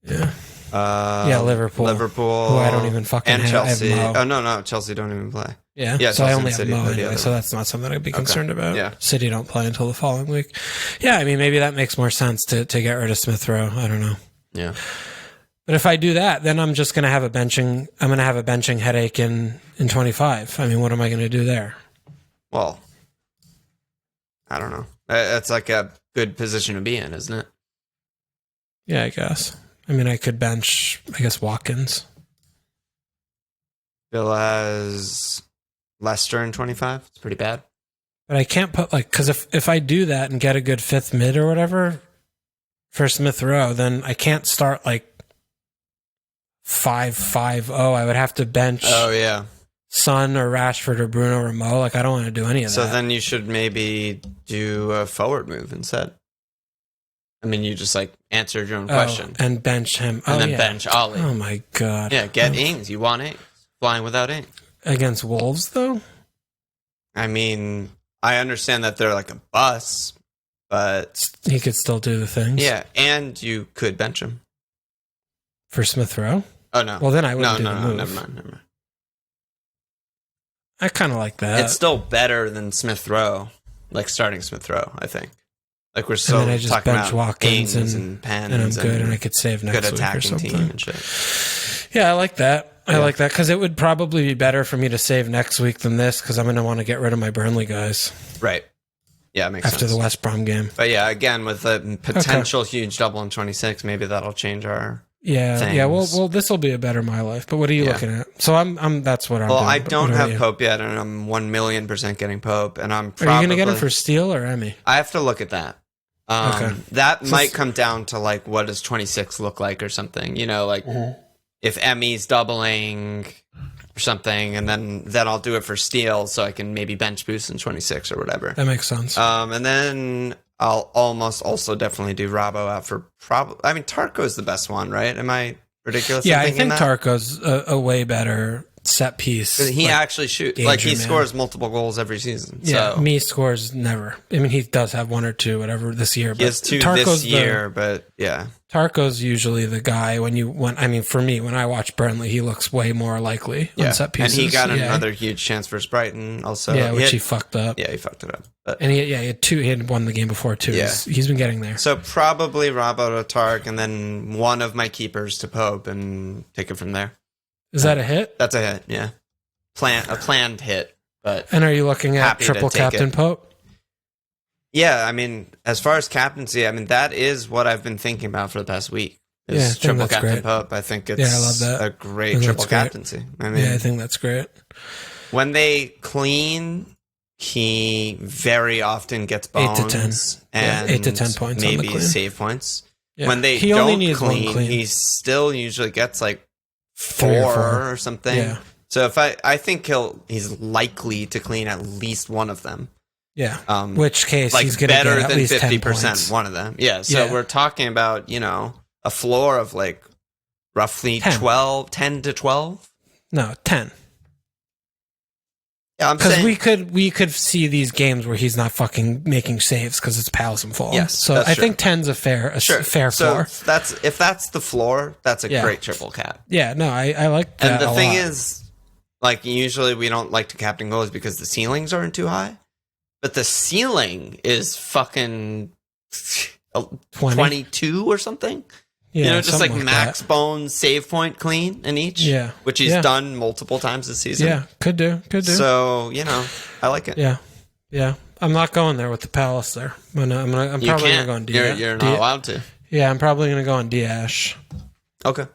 Yeah. Liverpool. Liverpool. Who I don't even fucking and have. Chelsea. I have Mo. Oh, no. Chelsea don't even play. Yeah. So Chelsea I only have City Mo play anyway, so that's not something I'd be concerned about. Yeah. City don't play until the following week. Yeah, I mean, maybe that makes more sense to get rid of Smith Rowe. I don't know. Yeah. But if I do that, then I'm just going to have a benching headache in 25. I mean, what am I going to do there? Well, I don't know. That's like a good position to be in, isn't it? Yeah, I guess. I mean, I could bench, Watkins. Bill has Leicester in 25. It's pretty bad. But I can't put because if I do that and get a good fifth mid or whatever for Smith Rowe, then I can't start 5-5-0. I would have to bench. Oh yeah, Son or Rashford or Bruno or Mo. I don't want to do any of that. So then you should maybe do a forward move instead. I mean, you just answered your own question and bench him, and then bench Ollie. Oh my god! Yeah, get Ings. You want Ings flying without Ings against Wolves though. I mean, I understand that they're like a bus, but he could still do the things. Yeah, and you could bench him for Smith Rowe. Oh no! Well, then I wouldn't do the move. Never mind. I kind of like that. It's still better than Smith Rowe, starting Smith Rowe. I think. We're still I just talking bench about Watkins and Pens, and I'm good, and I could save next good week attacking or something. Team and shit. Yeah, I like that. I like that because it would probably be better for me to save next week than this because I'm going to want to get rid of my Burnley guys. Right. Yeah, it makes sense. After the West Brom game. But yeah, again, with a potential huge double in 26, maybe that'll change our things. Yeah. Well, this will be a better my life. But what are you looking at? So I'm. That's what I'm. Well, doing. I don't have Pope yet, and I'm 1,000,000% getting Pope, and I'm probably. Are you going to get him for Steele or Emmy? I have to look at that. That might come down to what does 26 look like or something. If Emmy's doubling or something, and then I'll do it for Steele, so I can maybe bench boost in 26 or whatever. That makes sense. And then I'll almost also definitely do Robbo out for I mean, Tarko's the best one, right? Am I ridiculous? Yeah, I think Tarko's a way better set piece. He actually shoots. He scores multiple goals every season. Yeah, so. me scores never. I mean, he does have one or two, whatever, this year. He has two this year, but yeah. Tarko's usually the guy for me, when I watch Burnley, he looks way more likely on set pieces. And he got another huge chance for Brighton also. Yeah, which he fucked up. Yeah, he fucked it up. But, and he had two. He had won the game before too. Yeah. He's been getting there. So probably Robbo to Tark, and then one of my keepers to Pope, and take it from there. Is that a hit? That's a hit. Yeah, a planned hit. But and are you looking at triple captain Pope? Yeah, I mean, as far as captaincy, I mean that is what I've been thinking about for the past week. Is triple captain great. Pope. I think it's I love that. a great triple captaincy. I mean, I think that's great. When they clean, he very often gets bones 8 to 10, and 8 to 10 points, maybe on the clean. Save points. Yeah. When they don't clean, he still usually gets 4 or something. Yeah. So if I think he's likely to clean at least one of them. Yeah. Which case he's going to get at least 50% one of them. Yeah. So we're talking about, a floor of roughly 10. 10 to 12. No, 10. Yeah, I'm Because saying we could see these games where he's not fucking making saves because it's Palace and Fulham. Yes, so that's I true. think 10's a fair floor. If that's the floor, that's a great triple cap. Yeah, no, I like that. And the thing lot. is, like, usually we don't like to captain goals because the ceilings aren't too high, but the ceiling is fucking 22 or something. Yeah, just like something max that. Bones save point clean in each. Yeah. Which he's done multiple times this season. Yeah, could do. So, I like it. Yeah. I'm not going there with the Palace there. I'm probably going to go on Diaz. You're not allowed to. Yeah, I'm probably going to go on Diaz. Okay.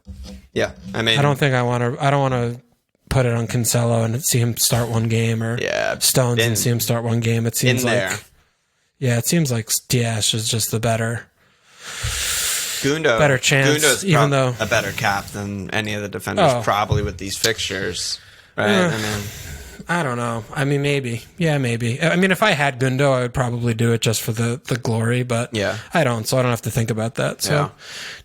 Yeah. I mean, I don't want to put it on Cancelo and see him start one game, or Stones and see him start one game. It seems it seems like Diaz is just the better chance, Gundo's even though a better cap than any of the defenders, probably with these fixtures, right? I don't know. I mean, maybe. Yeah, maybe. I mean, if I had Gundo, I would probably do it just for the glory, but I don't, so I don't have to think about that. So,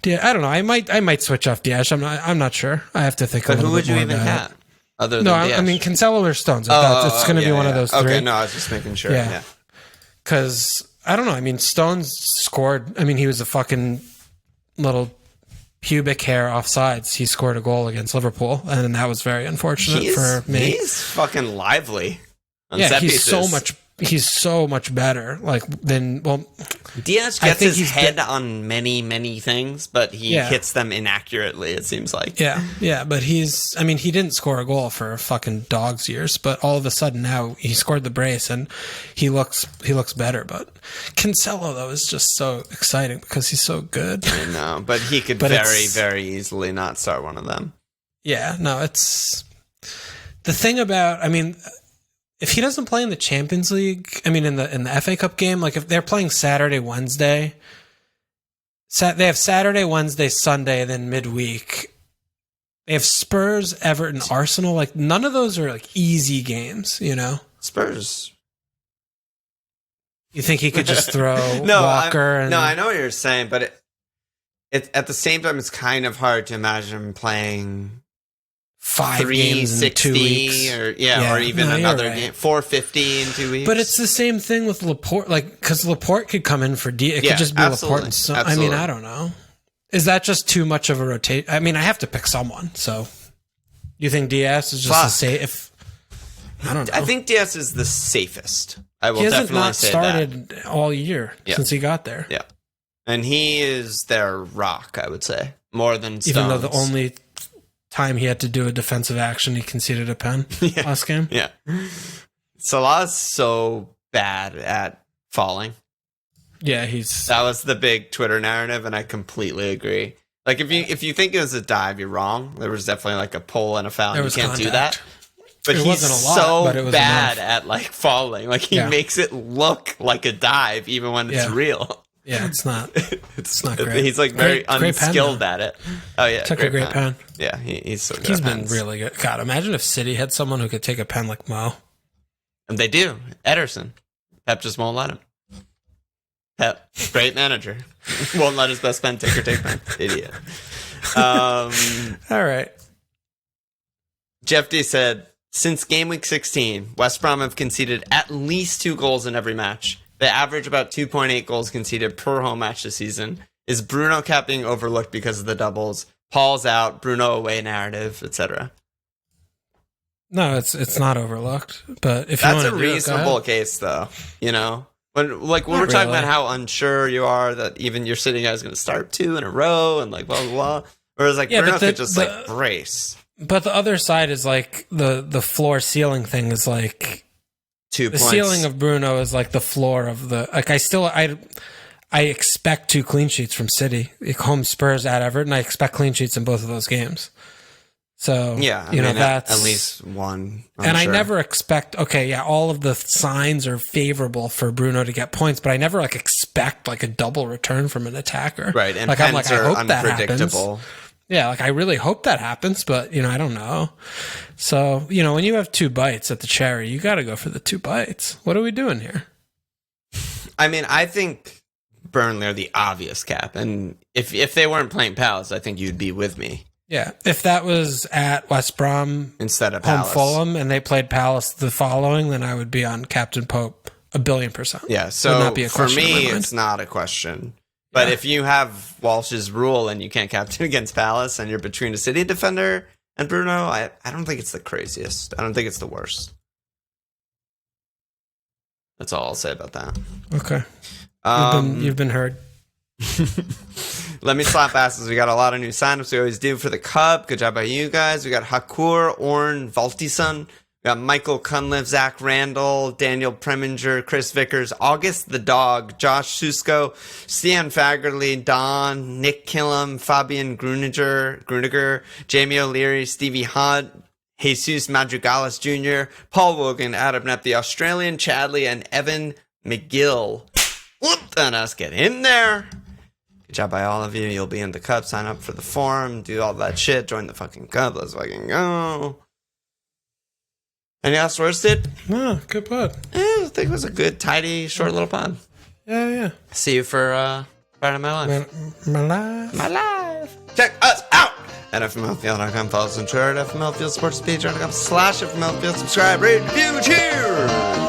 I don't know. I might switch off Diaz. I'm not sure. I have to think. But a little who would bit you more even about have? it. Other than No, Diaz? I mean Cancelo or Stones. It's going to be one of those three. Okay, no, I was just making sure. Yeah. Because I don't know. I mean, Stones scored. I mean, he was a fucking little pubic hair offsides. He scored a goal against Liverpool, and that was very unfortunate for me. He's fucking lively. He's so much better. Diaz gets his head on many things, but he hits them inaccurately, it seems like. Yeah, but he didn't score a goal for fucking dog's years, but all of a sudden now he scored the brace and he looks better. But Cancelo, though, is just so exciting because he's so good. I know, but he could very, very easily not start one of them. Yeah, no, it's the thing about, if he doesn't play in the Champions League, in the FA Cup game, like if they're playing Saturday, Wednesday, they have Saturday, Wednesday, Sunday, then midweek. They have Spurs, Everton, Arsenal. Like none of those are like easy games, Spurs. You think he could just throw Walker? I know what you're saying, but it at the same time, it's kind of hard to imagine him playing 5 games in 2 weeks, or even another game, 450 in 2 weeks. But it's the same thing with Laporte, because Laporte could come in for it could just be Laporte. And I don't know. Is that just too much of a rotation? I have to pick someone. So, you think Diaz is just the safe? I don't know. I think Diaz is the safest. I will definitely say that. He hasn't started all year since he got there. Yeah, and he is their rock. I would say more than Stones. Even though the only time he had to do a defensive action, he conceded a pen last game. Yeah. Salah's so bad at falling. Yeah, that was the big Twitter narrative, and I completely agree. Like if you think it was a dive, you're wrong. There was definitely like a pull and a foul. And you can't do that. But he's so bad at like falling. Like he makes it look like a dive even when it's real. Yeah, it's not. It's not great. He's like very unskilled at it. Oh yeah, took a great pen. Yeah, he's so good. He's been really good. God, imagine if City had someone who could take a pen like Mo. And they do. Ederson. Pep just won't let him. Pep, great manager, won't let his best pen taker take pen. Idiot. All right. Jeff D said, since game week 16, West Brom have conceded at least 2 goals in every match. They average about 2.8 goals conceded per home match this season. Is Bruno Cap being overlooked because of the doubles? Paul's out, Bruno away narrative, etc. No, it's not overlooked. But if that's you a reasonable case, though. When we're talking about how unsure you are that even your City guy is going to start 2 in a row and like blah blah blah, whereas like Bruno could just like brace. But the other side is like the floor ceiling thing is like 2 points. The ceiling of Bruno is like the floor of the like. I expect 2 clean sheets from City. Home Spurs at Everton. I expect clean sheets in both of those games. So that's at least one. I never expect. All of the signs are favorable for Bruno to get points, but I never like expect like a double return from an attacker. Right, and like pens I'm like I hope unpredictable. That happens. Yeah, like I really hope that happens, but I don't know. So when you have 2 bites at the cherry, you got to go for the 2 bites. What are we doing here? I think Burnley are the obvious cap, and if they weren't playing Palace, I think you'd be with me. Yeah, if that was at West Brom instead of home Palace. Fulham and they played Palace the following, then I would be on Captain Pope 1,000,000,000%. Yeah, so Would not be a for question in my me, mind. it's not a question. But if you have Walsh's rule and you can't captain against Palace and you're between a City defender and Bruno, I don't think it's the craziest. I don't think it's the worst. That's all I'll say about that. Okay, you've been heard. Let me slap asses. We got a lot of new signups. We always do for the Cup. Good job by you guys. We got Hakur, Orn, Valtison. We got Michael Cunliffe, Zach Randall, Daniel Preminger, Chris Vickers, August the Dog, Josh Susko, Stian Fagerly, Don, Nick Killam, Fabian Gruniger, Jamie O'Leary, Stevie Hunt, Jesus Madrigalis Jr., Paul Wogan, Adam Knapp, the Australian, Chadley, and Evan McGill. Let us get in there. Good job by all of you. You'll be in the Cup. Sign up for the forum. Do all that shit. Join the fucking Cup. Let's fucking go. Any last words, dude? No, good pod. I think it was a good, tidy, short little pod. Yeah. See you for Friday My Life. My life. My life. Check us out at FMLField.com. Follow us on Twitter at FMLField Sports page.com/FMLField. Subscribe, rate, review, cheers.